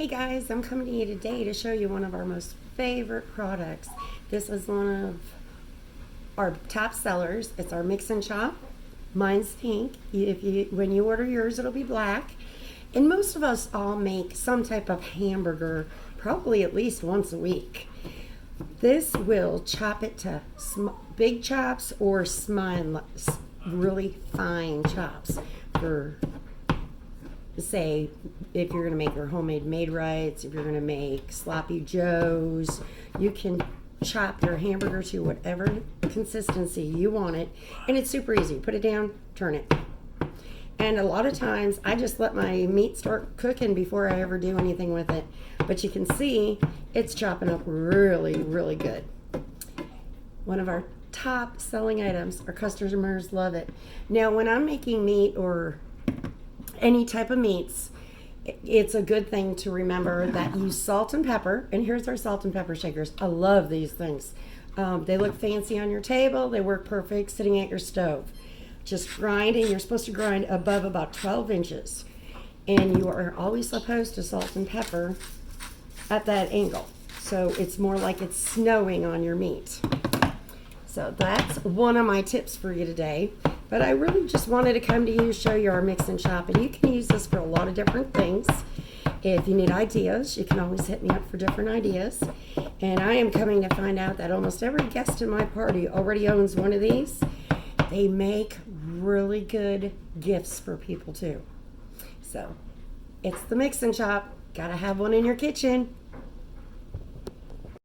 Hey guys, I'm coming to you today to show you one of our most favorite products. This is one of our top sellers. It's our mix and chop. Mine's pink. When you order yours, it'll be black. And most of us all make some type of hamburger, probably at least once a week. This will chop it to big chops or really fine chops for, say, if you're going to make your homemade Maid-Rites, if you're going to make sloppy joes, you can chop your hamburger to whatever consistency you want it, and it's super easy. Put it down, turn it. And a lot of times I just let my meat start cooking before I ever do anything with it, but you can see it's chopping up really, really good. One of our top selling items. Our customers love it. Now when I'm making meat or any type of meats, it's a good thing to remember that use salt and pepper. And here's our salt and pepper shakers. I love these things. They look fancy on your table. They work perfect sitting at your stove. Just grind, and you're supposed to grind above about 12 inches. And you are always supposed to salt and pepper at that angle. So it's more like it's snowing on your meat. So that's one of my tips for you today. But I really just wanted to come to you, show you our mix and chop. And you can use this for a lot of different things. If you need ideas, you can always hit me up for different ideas. And I am coming to find out that almost every guest in my party already owns one of these. They make really good gifts for people too. So it's the mix and chop. Gotta have one in your kitchen.